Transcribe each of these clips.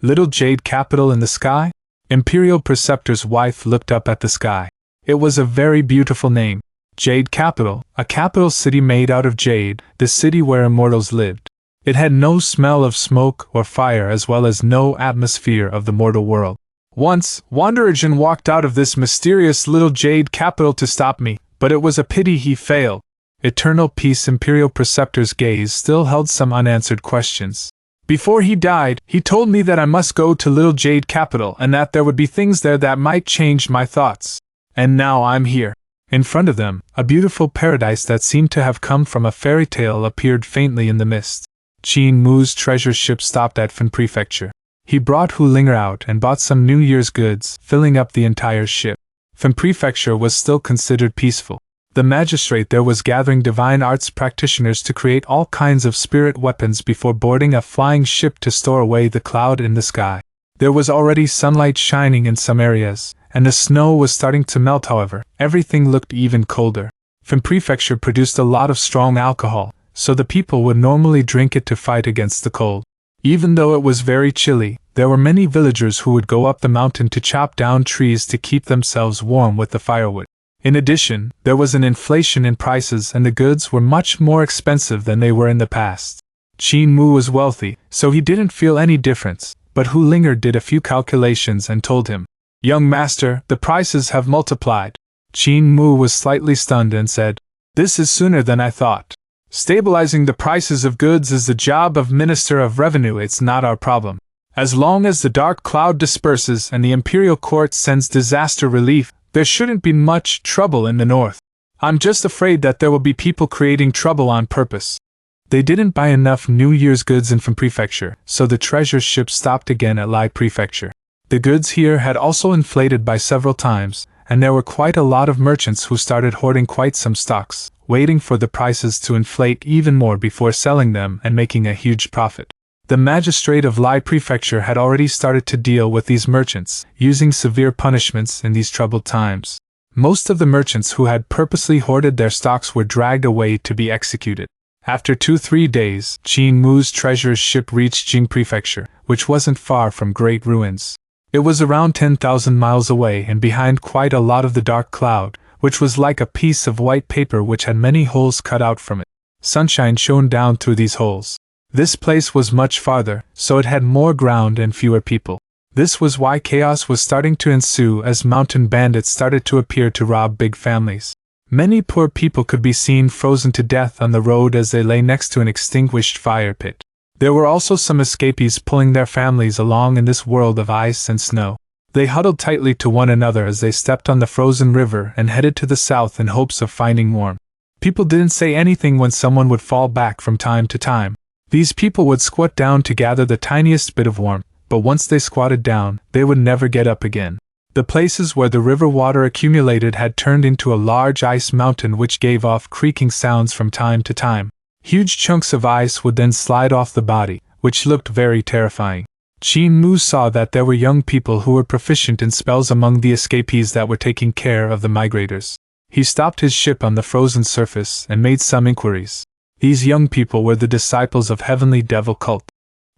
Little Jade Capital in the sky? Imperial Preceptor's wife looked up at the sky. It was a very beautiful name. Jade Capital, a capital city made out of jade, the city where immortals lived. It had no smell of smoke or fire as well as no atmosphere of the mortal world. Once, Wanderer Jin walked out of this mysterious little jade capital to stop me, but it was a pity he failed. Eternal Peace Imperial Preceptor's gaze still held some unanswered questions. Before he died, he told me that I must go to Little Jade Capital and that there would be things there that might change my thoughts. And now I'm here. In front of them, a beautiful paradise that seemed to have come from a fairy tale appeared faintly in the mist. Qin Mu's treasure ship stopped at Fen Prefecture. He brought Hu Linger out and bought some New Year's goods, filling up the entire ship. Fen Prefecture was still considered peaceful. The magistrate there was gathering divine arts practitioners to create all kinds of spirit weapons before boarding a flying ship to store away the cloud in the sky. There was already sunlight shining in some areas, and the snow was starting to melt. However, everything looked even colder. Fen Prefecture produced a lot of strong alcohol, so the people would normally drink it to fight against the cold. Even though it was very chilly, there were many villagers who would go up the mountain to chop down trees to keep themselves warm with the firewood. In addition, there was an inflation in prices and the goods were much more expensive than they were in the past. Qin Mu was wealthy, so he didn't feel any difference, but Hu Linger did a few calculations and told him, "Young master, the prices have multiplied." Qin Mu was slightly stunned and said, "This is sooner than I thought. Stabilizing the prices of goods is the job of Minister of Revenue. It's not our problem. As long as the dark cloud disperses and the Imperial Court sends disaster relief, there shouldn't be much trouble in the north. I'm just afraid that there will be people creating trouble on purpose." They didn't buy enough New Year's goods in Fen Prefecture, so the treasure ship stopped again at Lai Prefecture. The goods here had also inflated by several times, and there were quite a lot of merchants who started hoarding quite some stocks, waiting for the prices to inflate even more before selling them and making a huge profit. The magistrate of Lai Prefecture had already started to deal with these merchants, using severe punishments in these troubled times. Most of the merchants who had purposely hoarded their stocks were dragged away to be executed. After 2-3 days, Qin Mu's treasure ship reached Jing Prefecture, which wasn't far from Great Ruins. It was around 10,000 miles away and behind quite a lot of the dark cloud, which was like a piece of white paper which had many holes cut out from it. Sunshine shone down through these holes. This place was much farther, so it had more ground and fewer people. This was why chaos was starting to ensue as mountain bandits started to appear to rob big families. Many poor people could be seen frozen to death on the road as they lay next to an extinguished fire pit. There were also some escapees pulling their families along in this world of ice and snow. They huddled tightly to one another as they stepped on the frozen river and headed to the south in hopes of finding warmth. People didn't say anything when someone would fall back from time to time. These people would squat down to gather the tiniest bit of warmth, but once they squatted down, they would never get up again. The places where the river water accumulated had turned into a large ice mountain which gave off creaking sounds from time to time. Huge chunks of ice would then slide off the body, which looked very terrifying. Qin Mu saw that there were young people who were proficient in spells among the escapees that were taking care of the migrators. He stopped his ship on the frozen surface and made some inquiries. These young people were the disciples of Heavenly Devil Cult.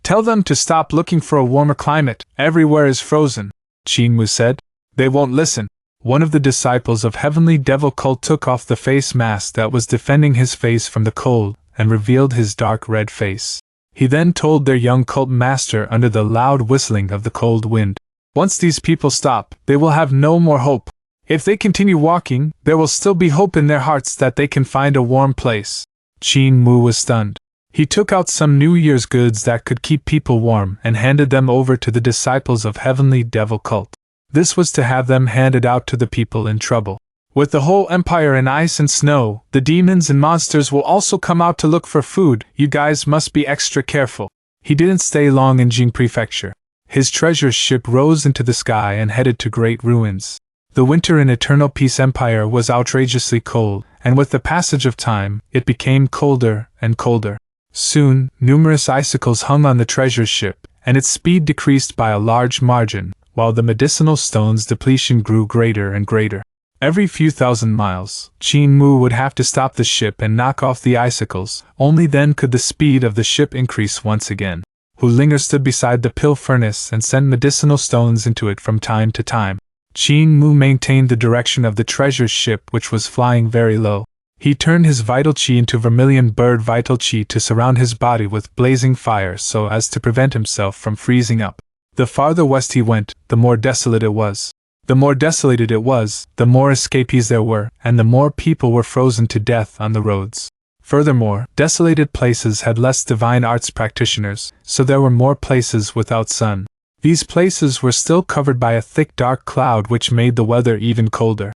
"Tell them to stop looking for a warmer climate, everywhere is frozen," Qin Mu said. "They won't listen." One of the disciples of Heavenly Devil Cult took off the face mask that was defending his face from the cold and revealed his dark red face. He then told their young cult master under the loud whistling of the cold wind, "Once these people stop, they will have no more hope. If they continue walking, there will still be hope in their hearts that they can find a warm place." Qin Mu was stunned. He took out some New Year's goods that could keep people warm and handed them over to the disciples of Heavenly Devil Cult. This was to have them handed out to the people in trouble. With the whole empire in ice and snow, the demons and monsters will also come out to look for food. You guys must be extra careful. He didn't stay long in Jing Prefecture. His treasure ship rose into the sky and headed to Great Ruins. The winter in Eternal Peace Empire was outrageously cold, and with the passage of time, it became colder and colder. Soon, numerous icicles hung on the treasure ship, and its speed decreased by a large margin, while the medicinal stone's depletion grew greater and greater. Every few thousand miles, Qin Mu would have to stop the ship and knock off the icicles, only then could the speed of the ship increase once again. Hu Linger stood beside the pill furnace and sent medicinal stones into it from time to time. Qin Mu maintained the direction of the treasure ship, which was flying very low. He turned his vital qi into vermilion bird vital qi to surround his body with blazing fire so as to prevent himself from freezing up. The farther west he went, the more desolate it was. The more desolated it was, the more escapees there were, and the more people were frozen to death on the roads. Furthermore, desolated places had less divine arts practitioners, so there were more places without sun. These places were still covered by a thick dark cloud which made the weather even colder.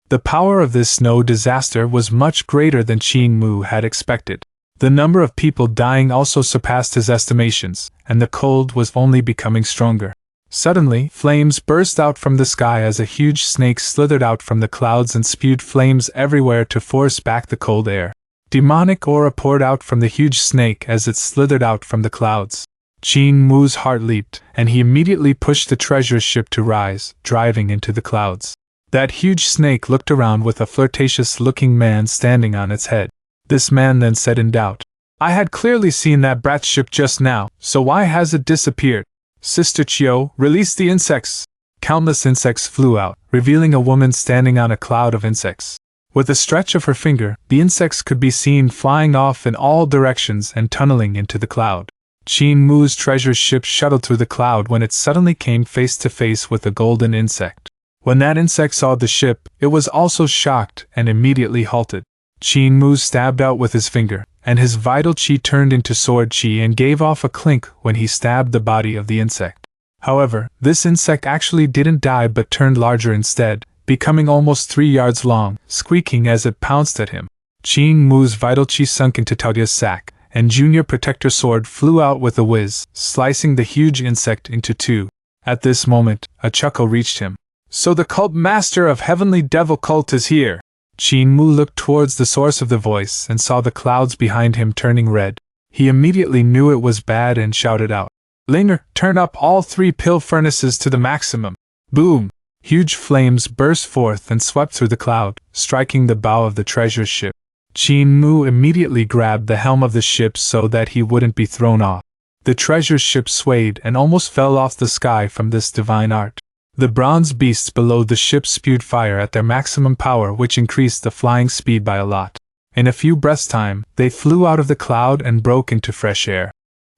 The power of this snow disaster was much greater than Qin Mu had expected. The number of people dying also surpassed his estimations, and the cold was only becoming stronger. Suddenly, flames burst out from the sky as a huge snake slithered out from the clouds and spewed flames everywhere to force back the cold air. Demonic aura poured out from the huge snake as it slithered out from the clouds. Qin Mu's heart leaped, and he immediately pushed the treasure ship to rise, driving into the clouds. That huge snake looked around with a flirtatious-looking man standing on its head. This man then said in doubt, "I had clearly seen that brat ship just now, so why has it disappeared? Sister Chiu, release the insects!" Countless insects flew out, revealing a woman standing on a cloud of insects. With a stretch of her finger, the insects could be seen flying off in all directions and tunneling into the cloud. Qin Mu's treasure ship shuttled through the cloud when it suddenly came face to face with a golden insect. When that insect saw the ship, it was also shocked and immediately halted. Qin Mu stabbed out with his finger, and his vital qi turned into sword qi and gave off a clink when he stabbed the body of the insect. However, this insect actually didn't die but turned larger instead, becoming almost 3 yards long, squeaking as it pounced at him. Qin Mu's vital qi sunk into Taotia's sack, and Junior Protector Sword flew out with a whiz, slicing the huge insect into two. At this moment, a chuckle reached him. "So the cult master of Heavenly Devil Cult is here!" Qin Mu looked towards the source of the voice and saw the clouds behind him turning red. He immediately knew it was bad and shouted out, "Linger, turn up all 3 pill furnaces to the maximum!" Boom! Huge flames burst forth and swept through the cloud, striking the bow of the treasure ship. Qin Mu immediately grabbed the helm of the ship so that he wouldn't be thrown off. The treasure ship swayed and almost fell off the sky from this divine art. The bronze beasts below the ship spewed fire at their maximum power, which increased the flying speed by a lot. In a few breaths' time, they flew out of the cloud and broke into fresh air.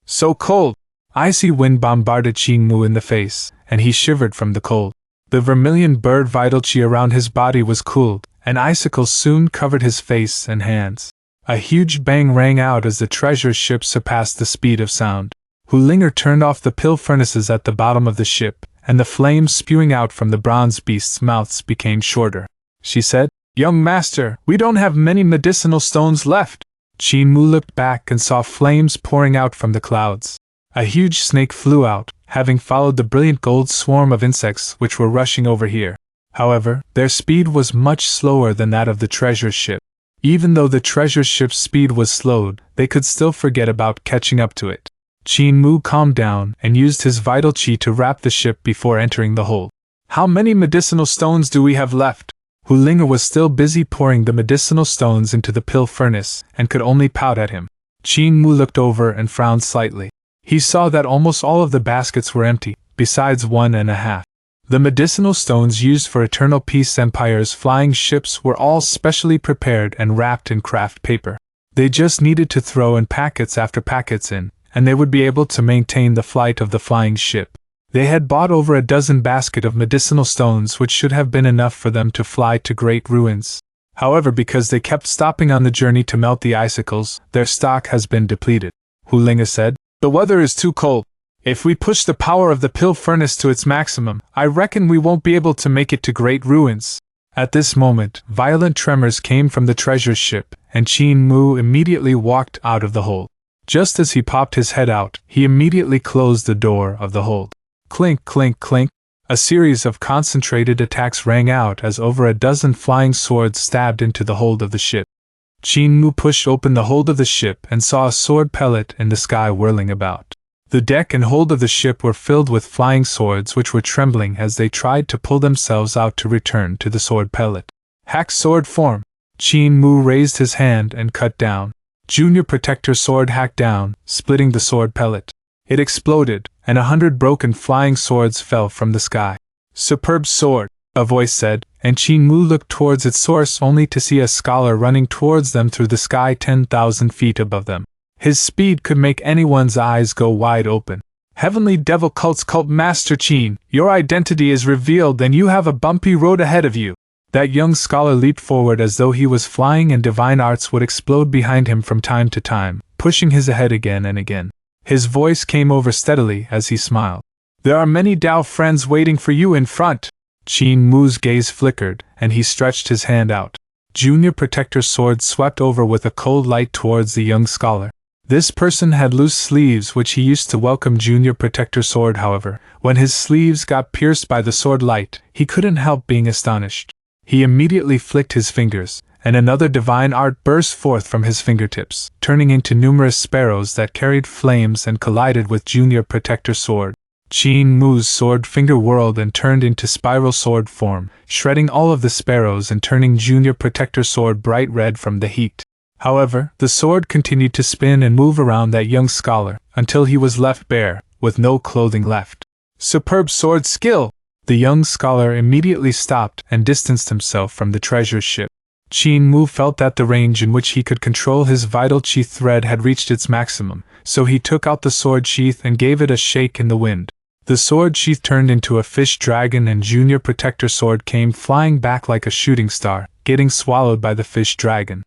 "So cold!" Icy wind bombarded Qin Mu in the face, and he shivered from the cold. The vermilion bird vital qi around his body was cooled, and icicles soon covered his face and hands. A huge bang rang out as the treasure ship surpassed the speed of sound. Hu Linger turned off the pill furnaces at the bottom of the ship, and the flames spewing out from the bronze beasts' mouths became shorter. She said, "Young master, we don't have many medicinal stones left." Qin Mu looked back and saw flames pouring out from the clouds. A huge snake flew out, having followed the brilliant gold swarm of insects which were rushing over here. However, their speed was much slower than that of the treasure ship. Even though the treasure ship's speed was slowed, they could still forget about catching up to it. Qin Mu calmed down and used his vital qi to wrap the ship before entering the hold. "How many medicinal stones do we have left?" Hu Linger was still busy pouring the medicinal stones into the pill furnace and could only pout at him. Qin Mu looked over and frowned slightly. He saw that almost all of the baskets were empty, besides 1.5. The medicinal stones used for Eternal Peace Empire's flying ships were all specially prepared and wrapped in craft paper. They just needed to throw in packets after packets in, and they would be able to maintain the flight of the flying ship. They had bought over a dozen baskets of medicinal stones, which should have been enough for them to fly to great ruins. However, because they kept stopping on the journey to melt the icicles, their stock has been depleted. Hu Linger said, "The weather is too cold. If we push the power of the pill furnace to its maximum, I reckon we won't be able to make it to great ruins." At this moment, violent tremors came from the treasure ship, and Qin Mu immediately walked out of the hold. Just as he popped his head out, he immediately closed the door of the hold. Clink, clink, clink. A series of concentrated attacks rang out as over a dozen flying swords stabbed into the hold of the ship. Qin Mu pushed open the hold of the ship and saw a sword pellet in the sky whirling about. The deck and hold of the ship were filled with flying swords which were trembling as they tried to pull themselves out to return to the sword pellet. "Hack sword form!" Qin Mu raised his hand and cut down. Junior Protector Sword hacked down, splitting the sword pellet. It exploded, and 100 broken flying swords fell from the sky. "Superb sword," a voice said, and Qin Mu looked towards its source only to see a scholar running towards them through the sky 10,000 feet above them. His speed could make anyone's eyes go wide open. "Heavenly Devil Cult's Cult Master Qin, your identity is revealed and you have a bumpy road ahead of you." That young scholar leaped forward as though he was flying and divine arts would explode behind him from time to time, pushing his ahead again and again. His voice came over steadily as he smiled. "There are many Dao friends waiting for you in front." Qin Mu's gaze flickered, and he stretched his hand out. Junior Protector's sword swept over with a cold light towards the young scholar. This person had loose sleeves which he used to welcome Junior Protector's sword. However, when his sleeves got pierced by the sword light, he couldn't help being astonished. He immediately flicked his fingers, and another divine art burst forth from his fingertips, turning into numerous sparrows that carried flames and collided with Junior Protector's sword. Qin Mu's sword finger whirled and turned into spiral sword form, shredding all of the sparrows and turning Junior Protector's sword bright red from the heat. However, the sword continued to spin and move around that young scholar, until he was left bare, with no clothing left. "Superb sword skill!" The young scholar immediately stopped and distanced himself from the treasure ship. Qin Mu felt that the range in which he could control his vital chi thread had reached its maximum, so he took out the sword sheath and gave it a shake in the wind. The sword sheath turned into a fish dragon and Junior Protector's sword came flying back like a shooting star, getting swallowed by the fish dragon.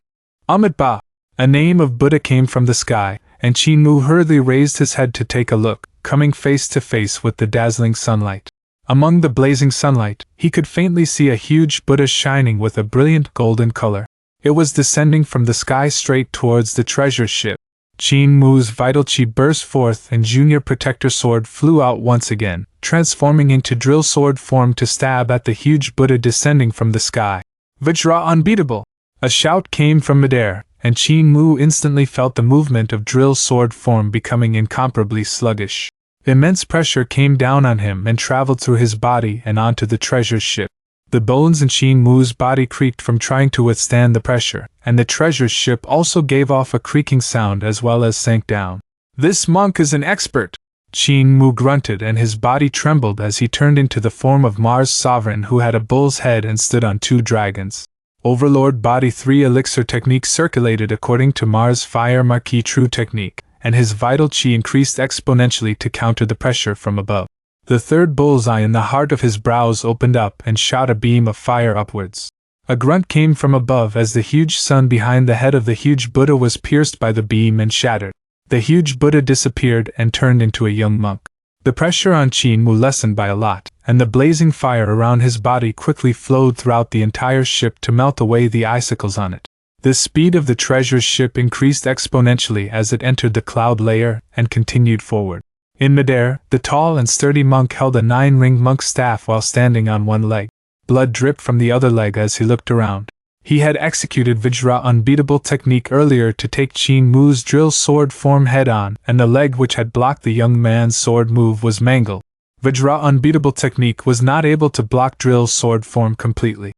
Amitabha! A name of Buddha came from the sky, and Qin Mu hurriedly raised his head to take a look, coming face to face with the dazzling sunlight. Among the blazing sunlight, he could faintly see a huge Buddha shining with a brilliant golden color. It was descending from the sky straight towards the treasure ship. Qin Mu's vital chi burst forth and Junior Protector's sword flew out once again, transforming into drill sword form to stab at the huge Buddha descending from the sky. "Vajra unbeatable!" A shout came from midair, and Qin Mu instantly felt the movement of drill sword form becoming incomparably sluggish. Immense pressure came down on him and traveled through his body and onto the treasure ship. The bones in Qin Mu's body creaked from trying to withstand the pressure, and the treasure ship also gave off a creaking sound as well as sank down. "This monk is an expert!" Qin Mu grunted and his body trembled as he turned into the form of Mars Sovereign, who had a bull's head and stood on 2 dragons. Overlord Body 3 Elixir Technique circulated according to Mars Fire Marquis True Technique, and his vital chi increased exponentially to counter the pressure from above. The third bullseye in the heart of his brows opened up and shot a beam of fire upwards. A grunt came from above as the huge sun behind the head of the huge Buddha was pierced by the beam and shattered. The huge Buddha disappeared and turned into a young monk. The pressure on Qin Mu lessened by a lot, and the blazing fire around his body quickly flowed throughout the entire ship to melt away the icicles on it. The speed of the treasure ship increased exponentially as it entered the cloud layer and continued forward. In midair, the tall and sturdy monk held a 9-ringed monk's staff while standing on one leg. Blood dripped from the other leg as he looked around. He had executed Vajra Unbeatable Technique earlier to take Qin Mu's drill sword form head-on, and the leg which had blocked the young man's sword move was mangled. Vajra Unbeatable Technique was not able to block drill sword form completely.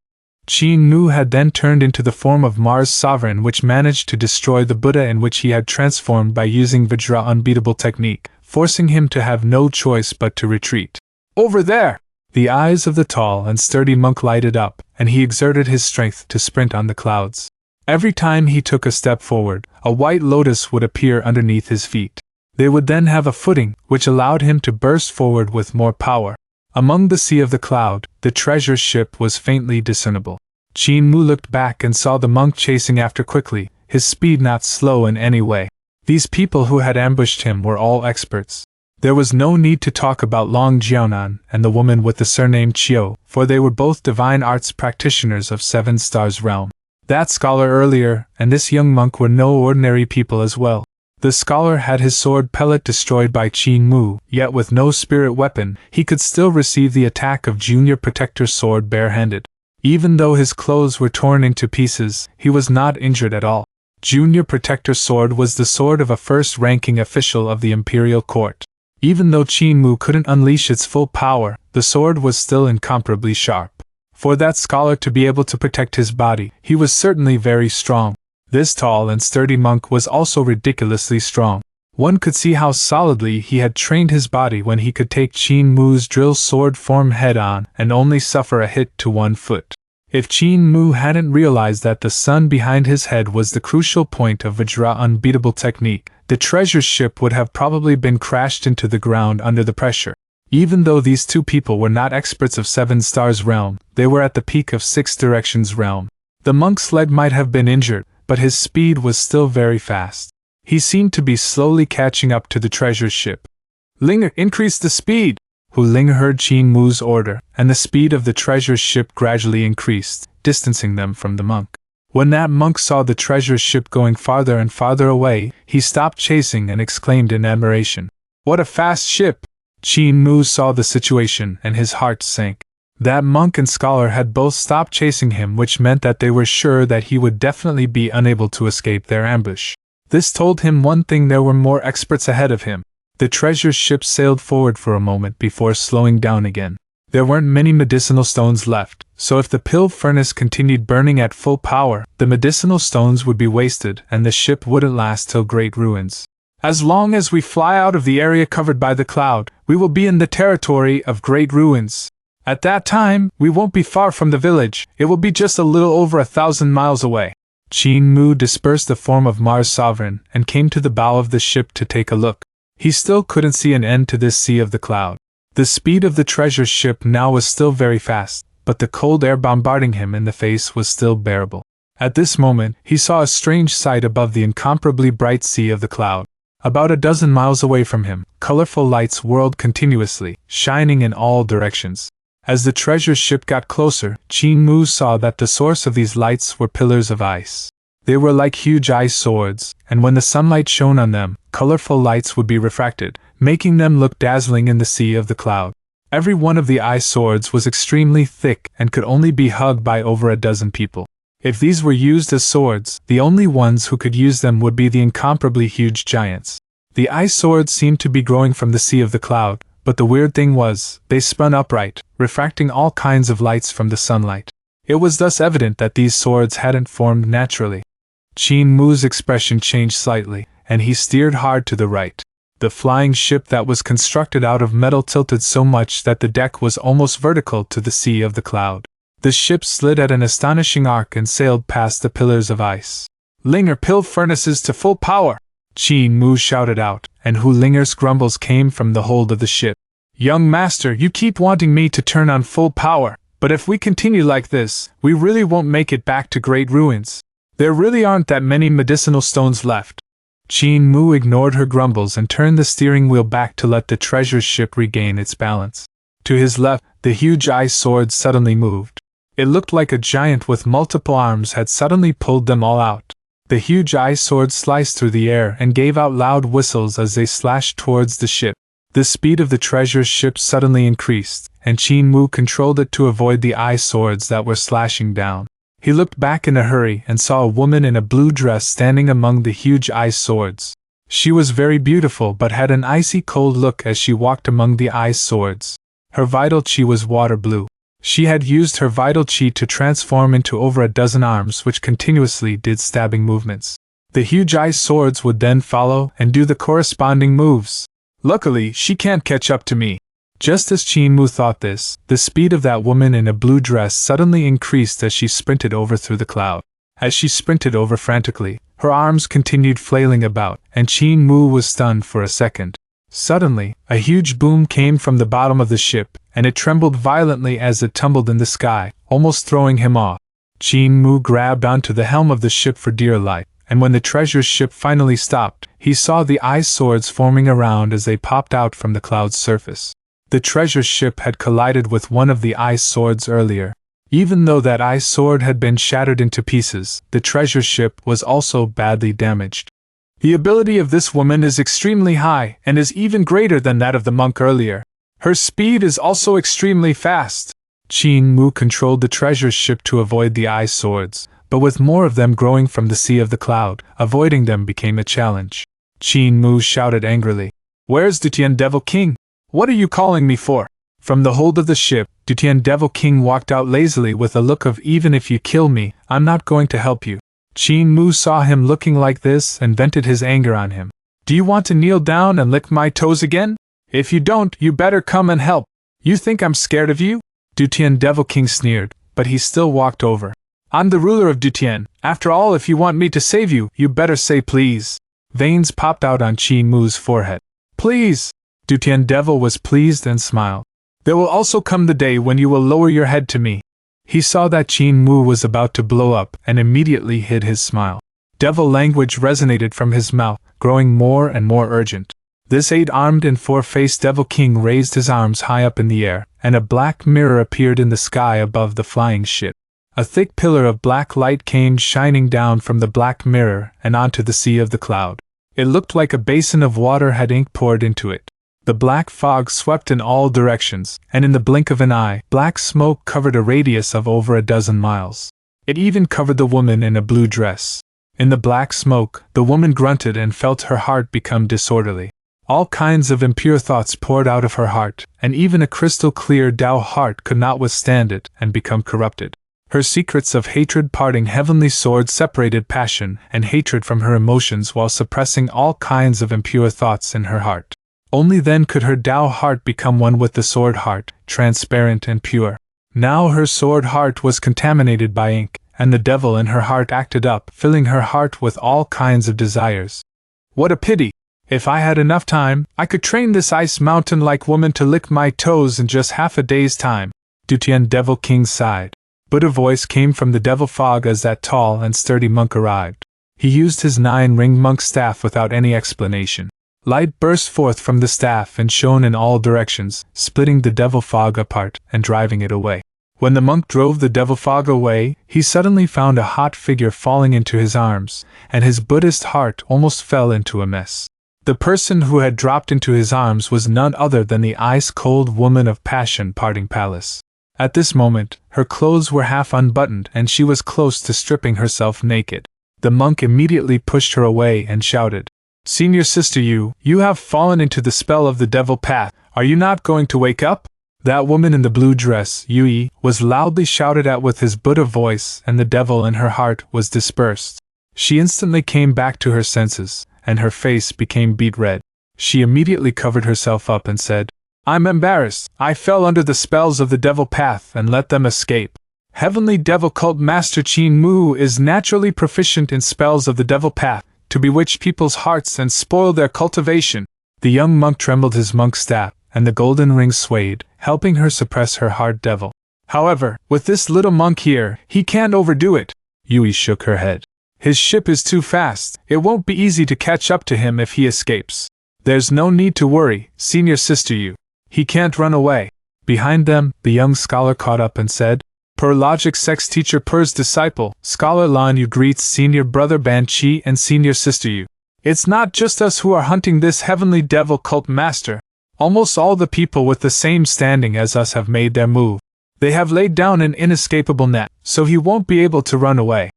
Qin Mu had then turned into the form of Mars Sovereign, which managed to destroy the Buddha in which he had transformed by using Vajra Unbeatable Technique, forcing him to have no choice but to retreat. "Over there!" The eyes of the tall and sturdy monk lighted up, and he exerted his strength to sprint on the clouds. Every time he took a step forward, a white lotus would appear underneath his feet. They would then have a footing, which allowed him to burst forward with more power. Among the sea of the cloud, the treasure ship was faintly discernible. Qin Mu looked back and saw the monk chasing after quickly, his speed not slow in any way. These people who had ambushed him were all experts. There was no need to talk about Long Jiaonan and the woman with the surname Qiu, for they were both divine arts practitioners of 7 Stars realm. That scholar earlier and this young monk were no ordinary people as well. The scholar had his sword pellet destroyed by Qin Mu, yet with no spirit weapon, he could still receive the attack of Junior Protector's sword barehanded. Even though his clothes were torn into pieces, he was not injured at all. Junior Protector's sword was the sword of a first-ranking official of the imperial court. Even though Qin Mu couldn't unleash its full power, the sword was still incomparably sharp. For that scholar to be able to protect his body, he was certainly very strong. This tall and sturdy monk was also ridiculously strong. One could see how solidly he had trained his body when he could take Qin Mu's drill sword form head-on and only suffer a hit to one foot. If Qin Mu hadn't realized that the sun behind his head was the crucial point of Vajra unbeatable technique, the treasure ship would have probably been crashed into the ground under the pressure. Even though these two people were not experts of Seven Stars realm, they were at the peak of Six Directions realm. The monk's leg might have been injured, but his speed was still very fast. He seemed to be slowly catching up to the treasure ship. Linger, increase the speed! Hu Ling heard Qin Mu's order, and the speed of the treasure ship gradually increased, distancing them from the monk. When that monk saw the treasure ship going farther and farther away, he stopped chasing and exclaimed in admiration, "What a fast ship!" Qin Mu saw the situation and his heart sank. That monk and scholar had both stopped chasing him, which meant that they were sure that he would definitely be unable to escape their ambush. This told him one thing: there were more experts ahead of him. The treasure ship sailed forward for a moment before slowing down again. There weren't many medicinal stones left, so if the pill furnace continued burning at full power, the medicinal stones would be wasted and the ship wouldn't last till Great Ruins. As long as we fly out of the area covered by the cloud, we will be in the territory of Great Ruins. At that time, we won't be far from the village. It will be just a little over 1,000 miles away. Qin Mu dispersed the form of Mars Sovereign and came to the bow of the ship to take a look. He still couldn't see an end to this sea of the cloud. The speed of the treasure ship now was still very fast, but the cold air bombarding him in the face was still bearable. At this moment, he saw a strange sight above the incomparably bright sea of the cloud. About a dozen miles away from him, colorful lights whirled continuously, shining in all directions. As the treasure ship got closer, Qin Mu saw that the source of these lights were pillars of ice. They were like huge ice swords, and when the sunlight shone on them, colorful lights would be refracted, making them look dazzling in the sea of the cloud. Every one of the ice swords was extremely thick and could only be hugged by over a dozen people. If these were used as swords, the only ones who could use them would be the incomparably huge giants. The ice swords seemed to be growing from the sea of the cloud, but the weird thing was, they spun upright, refracting all kinds of lights from the sunlight. It was thus evident that these swords hadn't formed naturally. Qin Mu's expression changed slightly, and he steered hard to the right. The flying ship that was constructed out of metal tilted so much that the deck was almost vertical to the sea of the cloud. The ship slid at an astonishing arc and sailed past the pillars of ice. "Linger pill furnaces to full power!" Qin Mu shouted out, and Hu Linger's grumbles came from the hold of the ship. "Young master, you keep wanting me to turn on full power, but if we continue like this, we really won't make it back to Great Ruins. There really aren't that many medicinal stones left." Qin Mu ignored her grumbles and turned the steering wheel back to let the treasure ship regain its balance. To his left, the huge ice sword suddenly moved. It looked like a giant with multiple arms had suddenly pulled them all out. The huge ice sword sliced through the air and gave out loud whistles as they slashed towards the ship. The speed of the treasure ship suddenly increased, and Qin Mu controlled it to avoid the ice swords that were slashing down. He looked back in a hurry and saw a woman in a blue dress standing among the huge ice swords. She was very beautiful but had an icy cold look as she walked among the ice swords. Her vital chi was water blue. She had used her vital chi to transform into over a dozen arms which continuously did stabbing movements. The huge ice swords would then follow and do the corresponding moves. "Luckily, she can't catch up to me." Just as Qin Mu thought this, the speed of that woman in a blue dress suddenly increased as she sprinted over through the cloud. As she sprinted over frantically, her arms continued flailing about, and Qin Mu was stunned for a second. Suddenly, a huge boom came from the bottom of the ship, and it trembled violently as it tumbled in the sky, almost throwing him off. Qin Mu grabbed onto the helm of the ship for dear life, and when the treasure ship finally stopped, he saw the ice swords forming around as they popped out from the cloud's surface. The treasure ship had collided with one of the ice swords earlier. Even though that ice sword had been shattered into pieces, the treasure ship was also badly damaged. The ability of this woman is extremely high and is even greater than that of the monk earlier. Her speed is also extremely fast. Qin Mu controlled the treasure ship to avoid the ice swords, but with more of them growing from the sea of the cloud, avoiding them became a challenge. Qin Mu shouted angrily, "Where's Dutian Devil King? What are you calling me for?" From the hold of the ship, Dutian Devil King walked out lazily with a look of, "Even if you kill me, I'm not going to help you." Qin Mu saw him looking like this and vented his anger on him. Do you want to kneel down and lick my toes again? If you don't, you better come and help. You think I'm scared of you? Dutian Devil King sneered, but he still walked over. I'm the ruler of Dutian. After all, if you want me to save you, you better say please. Veins popped out on Qin Mu's forehead. Please! Dutian Devil was pleased and smiled. There will also come the day when you will lower your head to me. He saw that Qin Mu was about to blow up and immediately hid his smile. Devil language resonated from his mouth, growing more and more urgent. This 8-armed and 4-faced Devil King raised his arms high up in the air, and a black mirror appeared in the sky above the flying ship. A thick pillar of black light came shining down from the black mirror and onto the sea of the cloud. It looked like a basin of water had ink poured into it. The black fog swept in all directions, and in the blink of an eye, black smoke covered a radius of over a dozen miles. It even covered the woman in a blue dress. In the black smoke, the woman grunted and felt her heart become disorderly. All kinds of impure thoughts poured out of her heart, and even a crystal-clear Tao heart could not withstand it and become corrupted. Her secrets of hatred parting heavenly sword separated passion and hatred from her emotions while suppressing all kinds of impure thoughts in her heart. Only then could her Tao heart become one with the sword heart, transparent and pure. Now her sword heart was contaminated by ink, and the devil in her heart acted up, filling her heart with all kinds of desires. What a pity! If I had enough time, I could train this ice mountain-like woman to lick my toes in just half a day's time. Dutian Devil King sighed. But a voice came from the devil fog as that tall and sturdy monk arrived. He used his 9-ring monk staff without any explanation. Light burst forth from the staff and shone in all directions, splitting the devil fog apart and driving it away. When the monk drove the devil fog away, he suddenly found a hot figure falling into his arms, and his Buddhist heart almost fell into a mess. The person who had dropped into his arms was none other than the ice-cold woman of Passion Parting Palace. At this moment, her clothes were half unbuttoned and she was close to stripping herself naked. The monk immediately pushed her away and shouted, "Senior sister, you have fallen into the spell of the devil path. Are you not going to wake up?" That woman in the blue dress, Yui, was loudly shouted at with his Buddha voice, and the devil in her heart was dispersed. She instantly came back to her senses, and her face became beet red. She immediately covered herself up and said, "I'm embarrassed. I fell under the spells of the devil path and let them escape. Heavenly Devil Cult Master Qin Mu is naturally proficient in spells of the devil path, to bewitch people's hearts and spoil their cultivation." The young monk trembled his monk staff, and the golden ring swayed, helping her suppress her heart devil. "However, with this little monk here, he can't overdo it." Yui shook her head. "His ship is too fast. It won't be easy to catch up to him if he escapes. There's no need to worry, senior sister Yu. He can't run away." Behind them, the young scholar caught up and said, "Per logic sex teacher Per's disciple, Scholar Lan Yu greets senior brother Ban Chi and senior sister Yu. It's not just us who are hunting this heavenly devil cult master. Almost all the people with the same standing as us have made their move. They have laid down an inescapable net, so he won't be able to run away."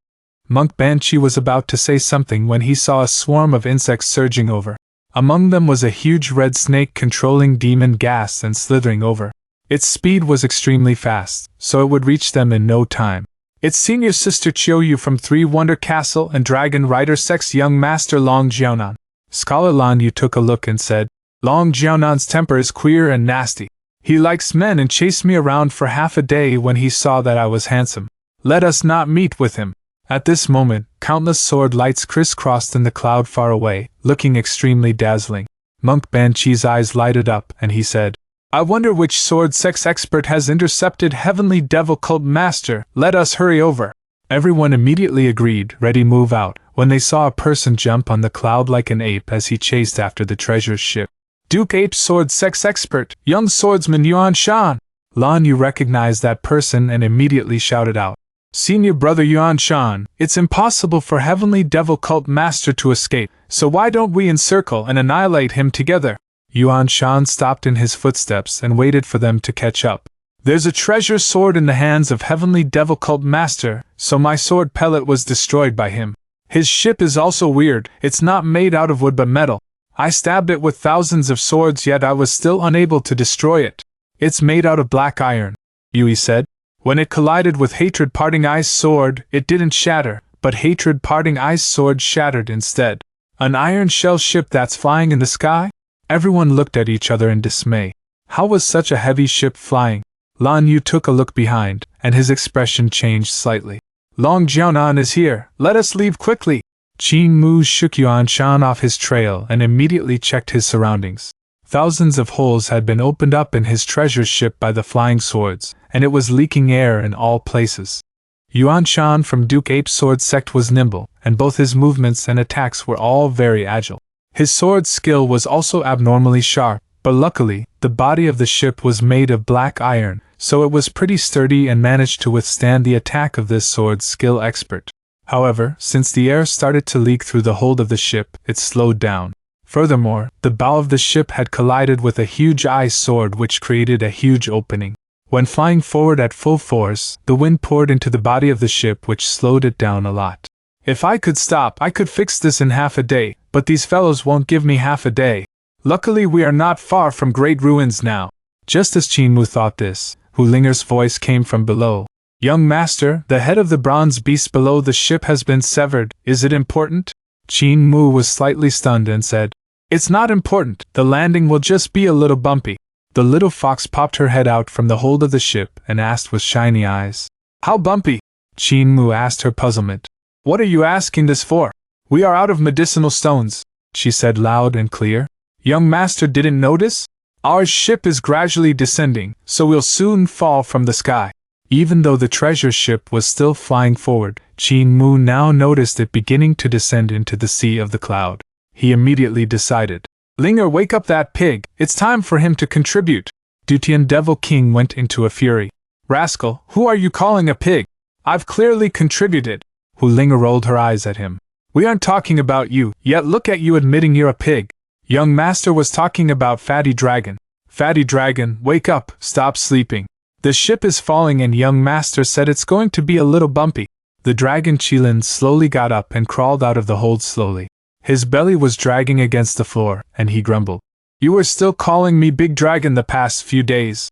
Monk Banshee was about to say something when he saw a swarm of insects surging over. Among them was a huge red snake controlling demon gas and slithering over. Its speed was extremely fast, so it would reach them in no time. "It's senior sister Chiou from Three Wonder Castle and Dragon Rider Sex young master Long Jiaonan." Scholar Lan Yu took a look and said, "Long Jiaonan's temper is queer and nasty. He likes men and chased me around for half a day when he saw that I was handsome. Let us not meet with him." At this moment, countless sword lights crisscrossed in the cloud far away, looking extremely dazzling. Monk Banshee's eyes lighted up, and he said, "I wonder which sword sex expert has intercepted Heavenly Devil Cult Master. Let us hurry over." Everyone immediately agreed, ready move out, when they saw a person jump on the cloud like an ape as he chased after the treasure ship. "Duke Ape Sword Sex Expert, young swordsman Yuan Shan!" Lan Yu recognized that person and immediately shouted out, "Senior brother Yuan Shan, it's impossible for Heavenly Devil Cult Master to escape, so why don't we encircle and annihilate him together?" Yuan Shan stopped in his footsteps and waited for them to catch up. "There's a treasure sword in the hands of Heavenly Devil Cult Master, so my sword pellet was destroyed by him. His ship is also weird, it's not made out of wood but metal. I stabbed it with thousands of swords yet I was still unable to destroy it. It's made out of black iron," Yui said. "When it collided with Hatred Parting Ice Sword, it didn't shatter, but Hatred Parting Ice Sword shattered instead. An iron shell ship that's flying in the sky? Everyone looked at each other in dismay. How was such a heavy ship flying? Lan Yu took a look behind, and his expression changed slightly. Long Jianan is here, let us leave quickly! Qin Mu shook Yuan Shan off his trail and immediately checked his surroundings. Thousands of holes had been opened up in his treasure ship by the flying swords, and it was leaking air in all places. Yuan Shan from Duke Ape's sword sect was nimble, and both his movements and attacks were all very agile. His sword skill was also abnormally sharp, but luckily, the body of the ship was made of black iron, so it was pretty sturdy and managed to withstand the attack of this sword skill expert. However, since the air started to leak through the hold of the ship, it slowed down. Furthermore, the bow of the ship had collided with a huge ice sword which created a huge opening. When flying forward at full force, the wind poured into the body of the ship which slowed it down a lot. If I could stop, I could fix this in half a day, but these fellows won't give me half a day. Luckily we are not far from great ruins now. Just as Qin Mu thought this, Hu Linger's voice came from below. Young master, the head of the bronze beast below the ship has been severed, is it important? Qin Mu was slightly stunned and said, It's not important, the landing will just be a little bumpy. The little fox popped her head out from the hold of the ship and asked with shiny eyes. How bumpy? Qin Mu asked her puzzlement. What are you asking this for? We are out of medicinal stones, she said loud and clear. Young master didn't notice? Our ship is gradually descending, so we'll soon fall from the sky. Even though the treasure ship was still flying forward, Qin Mu now noticed it beginning to descend into the sea of the cloud. He immediately decided. Linger, wake up that pig, it's time for him to contribute. Dutian Devil King went into a fury. Rascal, who are you calling a pig? I've clearly contributed. Hu Linger rolled her eyes at him. We aren't talking about you, yet look at you admitting you're a pig. Young master was talking about Fatty Dragon. Fatty Dragon, wake up, stop sleeping. The ship is falling and young master said it's going to be a little bumpy. The dragon Qilin slowly got up and crawled out of the hold slowly. His belly was dragging against the floor, and he grumbled. You were still calling me Big Dragon the past few days.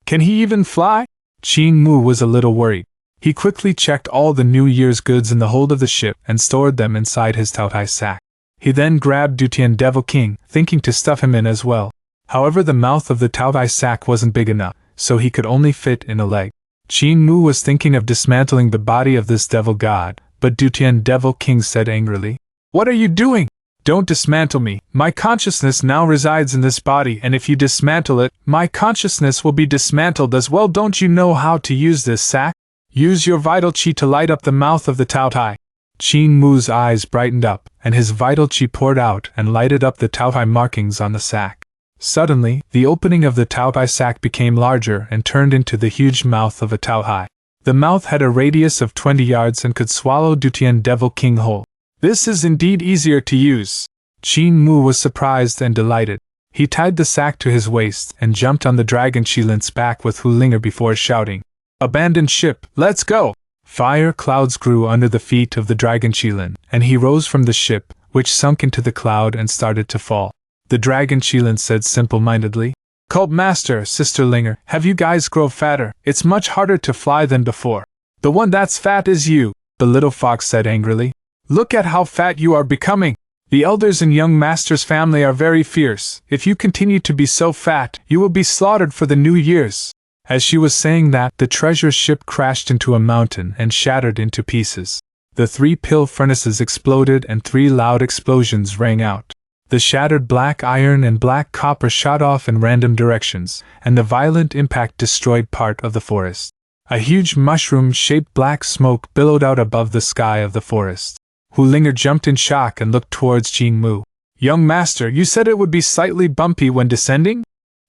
Can he even fly? Qin Mu was a little worried. He quickly checked all the New Year's goods in the hold of the ship and stored them inside his Taotai sack. He then grabbed Dutian Devil King, thinking to stuff him in as well. However, the mouth of the Taotai sack wasn't big enough, so he could only fit in a leg. Qin Mu was thinking of dismantling the body of this devil god, but Dutian Devil King said angrily, What are you doing? Don't dismantle me. My consciousness now resides in this body, and if you dismantle it, my consciousness will be dismantled as well. Don't you know how to use this sack? Use your vital qi to light up the mouth of the Taotai. Qin Mu's eyes brightened up, and his vital qi poured out and lighted up the Taotai markings on the sack. Suddenly, the opening of the Taotai sack became larger and turned into the huge mouth of a Taotai. The mouth had a radius of 20 yards and could swallow Dutian Devil King whole. This is indeed easier to use. Qin Mu was surprised and delighted. He tied the sack to his waist and jumped on the dragon Qilin's back with Hu Linger before shouting, Abandon ship, let's go! Fire clouds grew under the feet of the dragon Qilin, and he rose from the ship, which sunk into the cloud and started to fall. The dragon Qilin said simple-mindedly, Cult Master, Sister Linger, have you guys grown fatter? It's much harder to fly than before. The one that's fat is you, the little fox said angrily. Look at how fat you are becoming. The elders in young master's family are very fierce. If you continue to be so fat, you will be slaughtered for the New Year's. As she was saying that, the treasure ship crashed into a mountain and shattered into pieces. The 3 pill furnaces exploded and 3 loud explosions rang out. The shattered black iron and black copper shot off in random directions, and the violent impact destroyed part of the forest. A huge mushroom-shaped black smoke billowed out above the sky of the forest. Hu Linger jumped in shock and looked towards Qin Mu. Young master, you said it would be slightly bumpy when descending?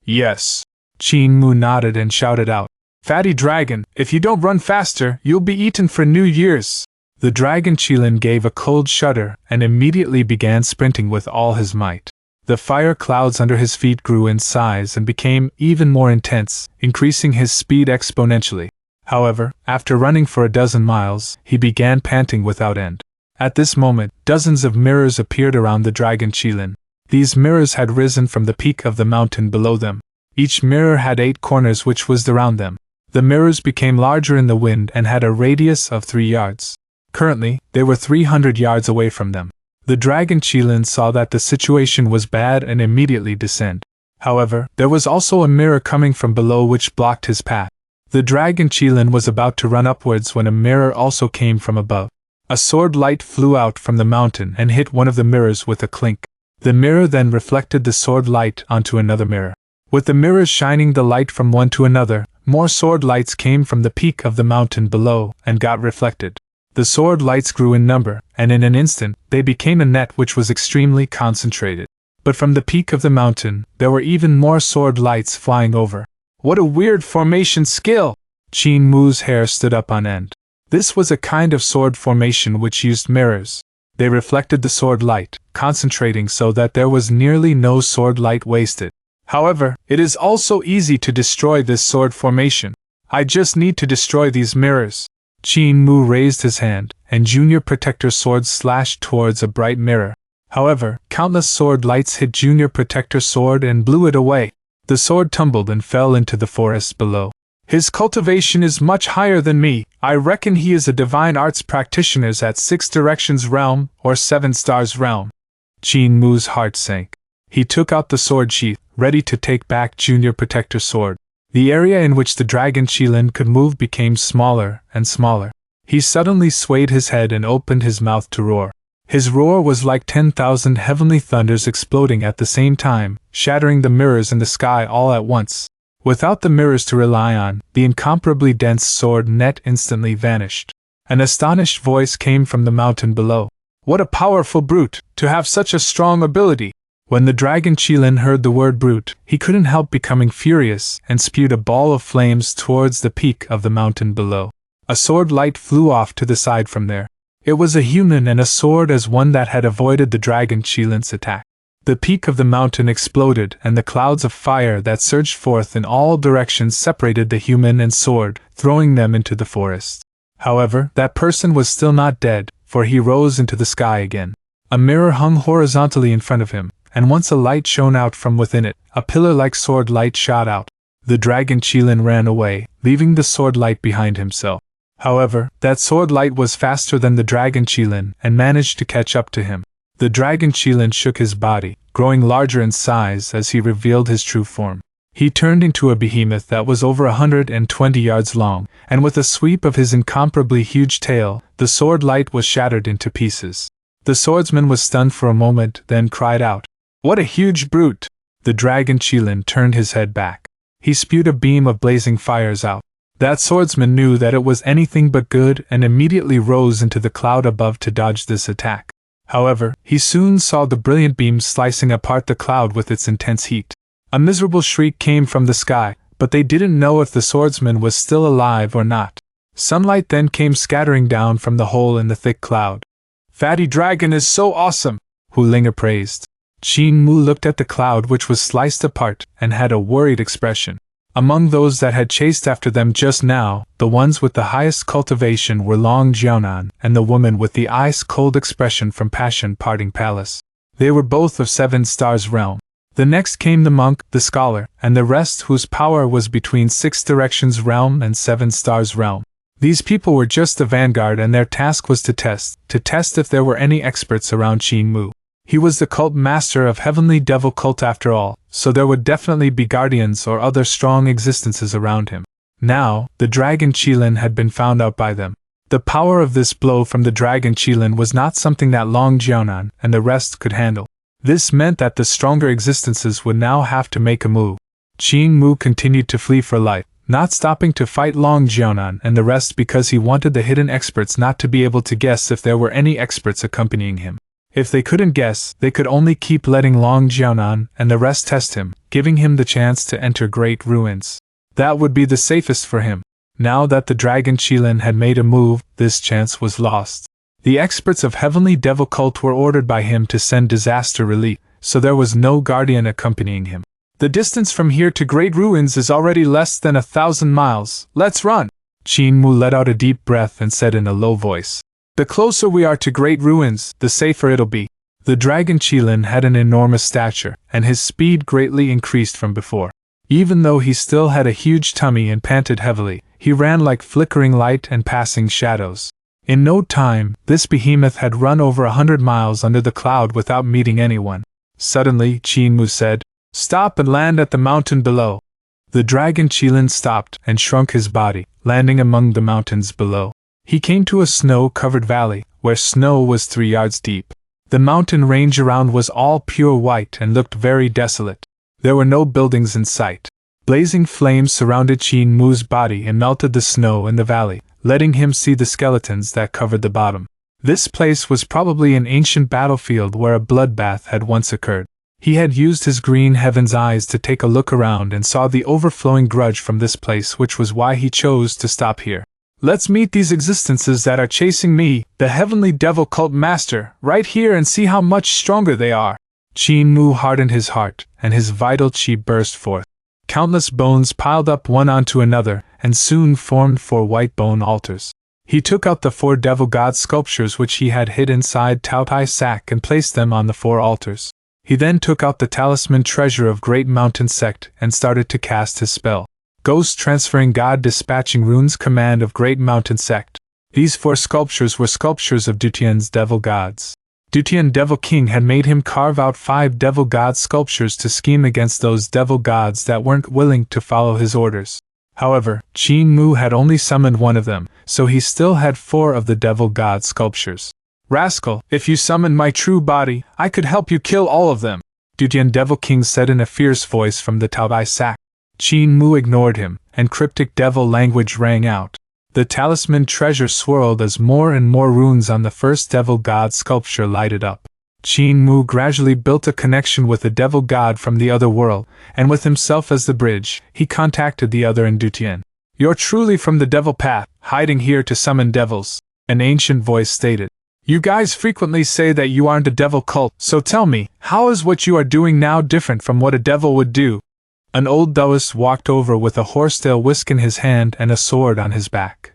Yes. Qin Mu nodded and shouted out, Fatty Dragon, if you don't run faster, you'll be eaten for New Year's. The dragon Qilin gave a cold shudder and immediately began sprinting with all his might. The fire clouds under his feet grew in size and became even more intense, increasing his speed exponentially. However, after running for a dozen miles, he began panting without end. At this moment, dozens of mirrors appeared around the dragon Qilin. These mirrors had risen from the peak of the mountain below them. Each mirror had 8 corners which was around them. The mirrors became larger in the wind and had a radius of 3 yards. Currently, they were 300 yards away from them. The dragon Qilin saw that the situation was bad and immediately descended. However, there was also a mirror coming from below which blocked his path. The dragon Qilin was about to run upwards when a mirror also came from above. A sword light flew out from the mountain and hit one of the mirrors with a clink. The mirror then reflected the sword light onto another mirror. With the mirrors shining the light from one to another, more sword lights came from the peak of the mountain below and got reflected. The sword lights grew in number, and in an instant, they became a net which was extremely concentrated. But from the peak of the mountain, there were even more sword lights flying over. What a weird formation skill! Qin Mu's hair stood up on end. This was a kind of sword formation which used mirrors. They reflected the sword light, concentrating so that there was nearly no sword light wasted. However, it is also easy to destroy this sword formation. I just need to destroy these mirrors. Qin Mu raised his hand, and Junior Protector's sword slashed towards a bright mirror. However, countless sword lights hit Junior Protector's sword and blew it away. The sword tumbled and fell into the forest below. His cultivation is much higher than me. I reckon he is a divine arts practitioner at 6 Directions Realm or 7 Stars Realm. Qin Mu's heart sank. He took out the sword sheath, ready to take back Junior Protector's sword. The area in which the dragon Qilin could move became smaller and smaller. He suddenly swayed his head and opened his mouth to roar. His roar was like 10,000 heavenly thunders exploding at the same time, shattering the mirrors in the sky all at once. Without the mirrors to rely on, the incomparably dense sword net instantly vanished. An astonished voice came from the mountain below. What a powerful brute, to have such a strong ability! When the dragon Qilin heard the word brute, he couldn't help becoming furious and spewed a ball of flames towards the peak of the mountain below. A sword light flew off to the side from there. It was a human and a sword as one that had avoided the dragon Qilin's attack. The peak of the mountain exploded and the clouds of fire that surged forth in all directions separated the human and sword, throwing them into the forest. However, that person was still not dead, for he rose into the sky again. A mirror hung horizontally in front of him, and once a light shone out from within it, a pillar-like sword light shot out. The dragon Qilin ran away, leaving the sword light behind himself. However, that sword light was faster than the dragon Qilin and managed to catch up to him. The dragon Qilin shook his body, growing larger in size as he revealed his true form. He turned into a behemoth that was over 120 yards long, and with a sweep of his incomparably huge tail, the sword light was shattered into pieces. The swordsman was stunned for a moment, then cried out, "What a huge brute!" The dragon Qilin turned his head back. He spewed a beam of blazing fires out. That swordsman knew that it was anything but good and immediately rose into the cloud above to dodge this attack. However, he soon saw the brilliant beam slicing apart the cloud with its intense heat. A miserable shriek came from the sky, but they didn't know if the swordsman was still alive or not. Sunlight then came scattering down from the hole in the thick cloud. "Fatty Dragon is so awesome!" Hu Ling praised. Qin Mu looked at the cloud which was sliced apart and had a worried expression. Among those that had chased after them just now, the ones with the highest cultivation were Long Jiaonan and the woman with the ice-cold expression from Passion Parting Palace. They were both of 7 Stars Realm. The next came the monk, the scholar, and the rest whose power was between 6 Directions Realm and 7 Stars Realm. These people were just the vanguard and their task was to test if there were any experts around Qin Mu. He was the cult master of Heavenly Devil Cult after all, so there would definitely be guardians or other strong existences around him. Now, the dragon Qilin had been found out by them. The power of this blow from the dragon Qilin was not something that Long Jiaonan and the rest could handle. This meant that the stronger existences would now have to make a move. Qin Mu continued to flee for life, not stopping to fight Long Jiaonan and the rest because he wanted the hidden experts not to be able to guess if there were any experts accompanying him. If they couldn't guess, they could only keep letting Long Jiaonan and the rest test him, giving him the chance to enter Great Ruins. That would be the safest for him. Now that the dragon Qilin had made a move, this chance was lost. The experts of Heavenly Devil Cult were ordered by him to send disaster relief, so there was no guardian accompanying him. The distance from here to Great Ruins is already less than 1,000 miles. Let's run! Qin Mu let out a deep breath and said in a low voice. The closer we are to Great Ruins, the safer it'll be. The dragon Qilin had an enormous stature, and his speed greatly increased from before. Even though he still had a huge tummy and panted heavily, he ran like flickering light and passing shadows. In no time, this behemoth had run over 100 miles under the cloud without meeting anyone. Suddenly, Qin Mu said, "Stop and land at the mountain below." The dragon Qilin stopped and shrunk his body, landing among the mountains below. He came to a snow-covered valley, where snow was 3 yards deep. The mountain range around was all pure white and looked very desolate. There were no buildings in sight. Blazing flames surrounded Qin Mu's body and melted the snow in the valley, letting him see the skeletons that covered the bottom. This place was probably an ancient battlefield where a bloodbath had once occurred. He had used his green heaven's eyes to take a look around and saw the overflowing grudge from this place, which was why he chose to stop here. "Let's meet these existences that are chasing me, the heavenly devil cult master, right here and see how much stronger they are." Qin Mu hardened his heart, and his vital qi burst forth. Countless bones piled up one onto another, and soon formed 4 white bone altars. He took out the 4 devil god sculptures which he had hid inside Tao Tai's sack and placed them on the 4 altars. He then took out the talisman treasure of Great Mountain Sect and started to cast his spell. Ghost transferring God dispatching runes command of Great Mountain Sect. These 4 sculptures were sculptures of Dutian's devil gods. Dutian Devil King had made him carve out 5 devil god sculptures to scheme against those devil gods that weren't willing to follow his orders. However, Qin Mu had only summoned 1 of them, so he still had 4 of the devil god sculptures. "Rascal, if you summoned my true body, I could help you kill all of them," Dutian Devil King said in a fierce voice from the Tao Tai sack. Qin Mu ignored him, and cryptic devil language rang out. The talisman treasure swirled as more and more runes on the first devil god sculpture lighted up. Qin Mu gradually built a connection with the devil god from the other world, and with himself as the bridge, he contacted the other in Dutian. "You're truly from the devil path, hiding here to summon devils," an ancient voice stated. "You guys frequently say that you aren't a devil cult, so tell me, how is what you are doing now different from what a devil would do?" An old Taoist walked over with a horsetail whisk in his hand and a sword on his back.